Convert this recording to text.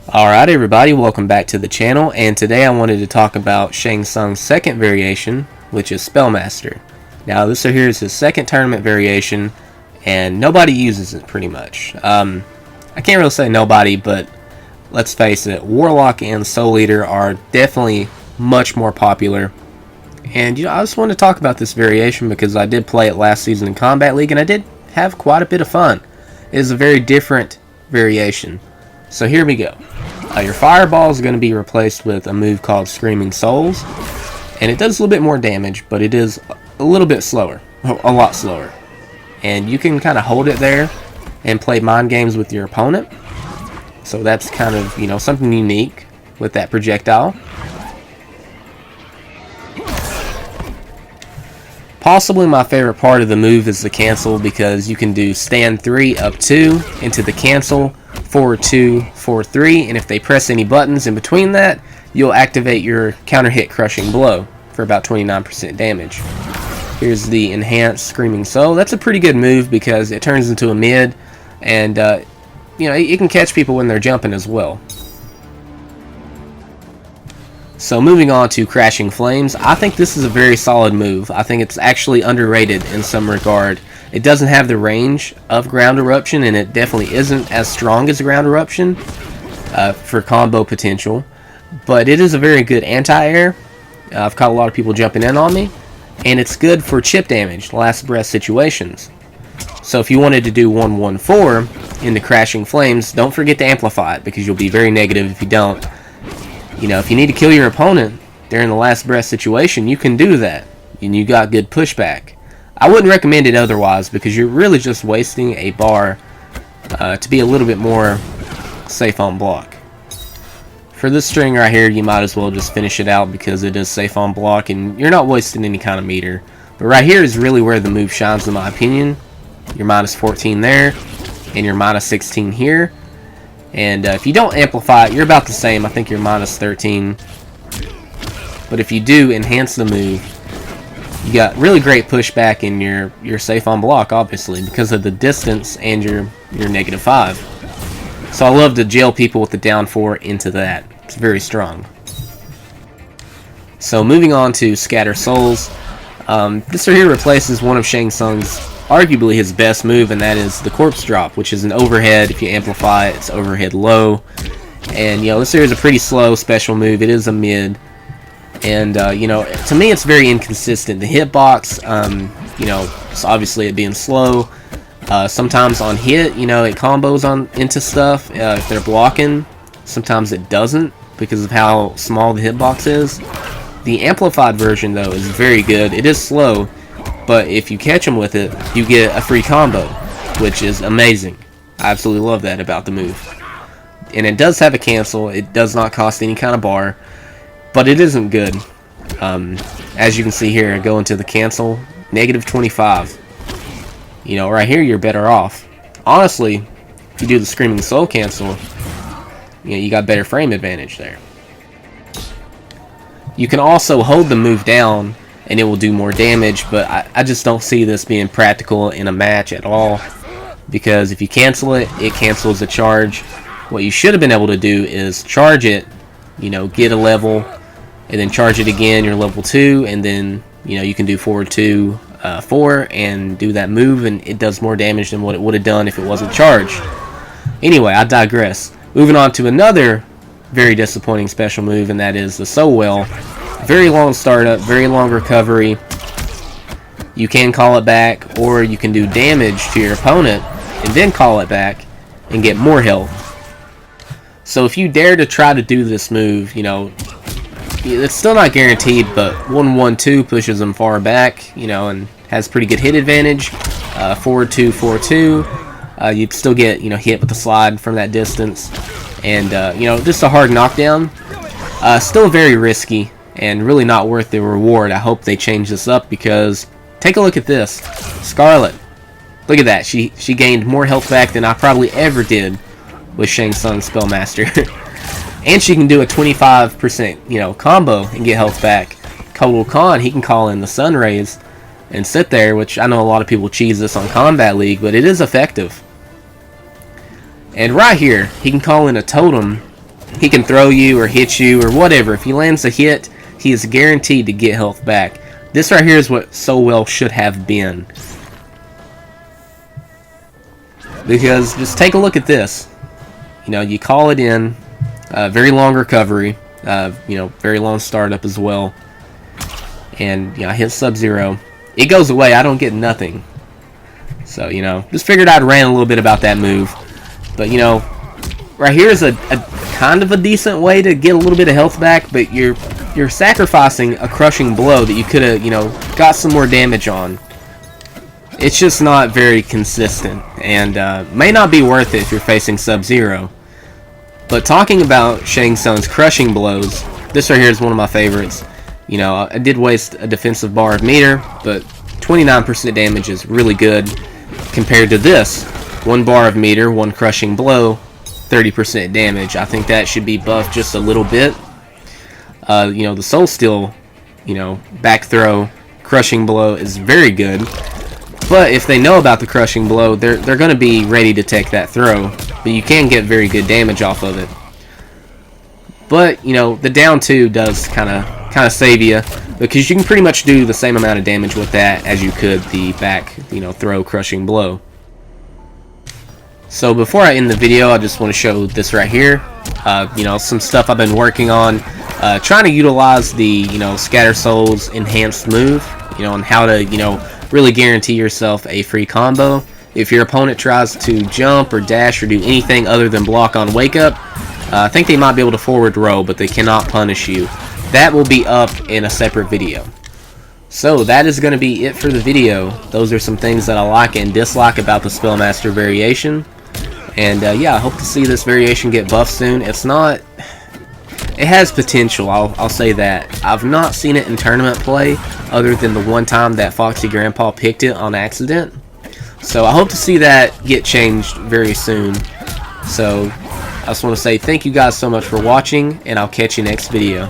Alright everybody, welcome back to the channel, and today I wanted to talk about Shang Tsung's second variation, which is Spellmaster. Now this here is his second tournament variation, and nobody uses it pretty much. I can't really say nobody, but let's face it, Warlock and Soul Eater are definitely much more popular. And I just wanted to talk about this variation because I did play it last season in Combat League, and I did have quite a bit of fun. It is a very different variation. So here we go. Your Fireball is going to be replaced with a move called Screaming Souls, and it does a little bit more damage, but it is a little bit slower, a lot slower. And you can kind of hold it there and play mind games with your opponent. So that's kind of, something unique with that projectile. Possibly my favorite part of the move is the cancel, because you can do stand 3 up 2 into the cancel, forward 2, forward 3, and if they press any buttons in between that, you'll activate your counter hit crushing blow for about 29% damage. Here's the enhanced Screaming Soul. That's a pretty good move because it turns into a mid, and it can catch people when they're jumping as well. So moving on to Crashing Flames, I think this is a very solid move. I think it's actually underrated in some regard. It doesn't have the range of Ground Eruption, and it definitely isn't as strong as Ground Eruption for combo potential. But it is a very good anti-air. I've caught a lot of people jumping in on me. And it's good for chip damage, last breath situations. So if you wanted to do 1-1-4 into Crashing Flames, don't forget to amplify it, because you'll be very negative if you don't. If you need to kill your opponent during the last breath situation, you can do that, and you got good pushback. I wouldn't recommend it otherwise, because you're really just wasting a bar to be a little bit more safe on block. For this string right here, you might as well just finish it out because it is safe on block, and you're not wasting any kind of meter. But right here is really where the move shines, in my opinion. You're minus 14 there, and you're minus 16 here. And if you don't amplify it, you're about the same. I think you're minus 13. But if you do enhance the move, you got really great pushback, and you're safe on block, obviously, because of the distance and your negative 5. So I love to jail people with the down 4 into that. It's very strong. So moving on to Scatter Souls. This right here replaces one of Shang Tsung's, arguably his best move, and that is the Corpse Drop, which is an overhead. If you amplify it, it's overhead low. And this here is a pretty slow special move. It is a mid. And to me it's very inconsistent. The hitbox, so obviously it being slow. Sometimes on hit, it combos into stuff if they're blocking. Sometimes it doesn't because of how small the hitbox is. The amplified version though is very good. It is slow, but if you catch them with it, you get a free combo, which is amazing. I absolutely love that about the move. And it does have a cancel. It does not cost any kind of bar, but it isn't good. As you can see here, go into the cancel, negative 25. Right here you're better off. Honestly, if you do the Screaming Soul cancel, you got better frame advantage there. You can also hold the move down and it will do more damage, but I just don't see this being practical in a match at all, because if you cancel it, it cancels the charge. What you should have been able to do is charge it, get a level, and then charge it again, you're level 2, and then you can do forward 2, 4, and do that move, and it does more damage than what it would have done if it wasn't charged. Anyway, I digress. Moving on to another very disappointing special move, and that is the So Well. Very long startup, very long recovery. You can call it back, or you can do damage to your opponent and then call it back and get more health. So if you dare to try to do this move, it's still not guaranteed, but 1-1-2 pushes them far back, and has pretty good hit advantage. Forward 2, forward 2. You'd still get, hit with the slide from that distance. And, just a hard knockdown. Still very risky and really not worth the reward. I hope they change this up, because take a look at this. Scarlet. Look at that. She gained more health back than I probably ever did with Shang Tsung Spellmaster. And she can do a 25%, combo and get health back. Total Khan, he can call in the Sun Rays and sit there, which I know a lot of people cheese this on Combat League, but it is effective. And right here, he can call in a totem He can throw you or hit you or whatever. If he lands a hit, he is guaranteed to get health back. This right here is what so well should have been. Because just take a look at this. You know, you call it in, very long recovery, you know, very long startup as well. And, you know, I hit Sub-Zero. It goes away, I don't get nothing. So, you know, just figured I'd rant a little bit about that move. But, you know, right here is a kind of a decent way to get a little bit of health back, but you're sacrificing a crushing blow that you could have, you know, got some more damage on. It's just not very consistent, and may not be worth it if you're facing Sub-Zero. But talking about Shang Tsung's crushing blows, this right here is one of my favorites. You know, I did waste a defensive bar of meter, but 29% damage is really good compared to this. 1 bar of meter, 1 crushing blow, 30% damage. I think that should be buffed just a little bit. You know, the Soul Steel, you know, back throw, crushing blow is very good. But if they know about the crushing blow, they're going to be ready to take that throw. But you can get very good damage off of it. But, you know, the down 2 does kind of save you, because you can pretty much do the same amount of damage with that as you could the back, you know, throw crushing blow. So before I end the video, I just want to show this right here. You know, some stuff I've been working on, trying to utilize the, you know, Scatter Soul's enhanced move, you know, and how to, you know, really guarantee yourself a free combo. If your opponent tries to jump or dash or do anything other than block on wake up, I think they might be able to forward roll, but they cannot punish you. That will be up in a separate video. So that is going to be it for the video. Those are some things that I like and dislike about the Spellmaster variation. And yeah, I hope to see this variation get buffed soon. It's not... It has potential, I'll say that. I've not seen it in tournament play, other than the one time that Foxy Grandpa picked it on accident. So I hope to see that get changed very soon. So I just want to say thank you guys so much for watching, and I'll catch you next video.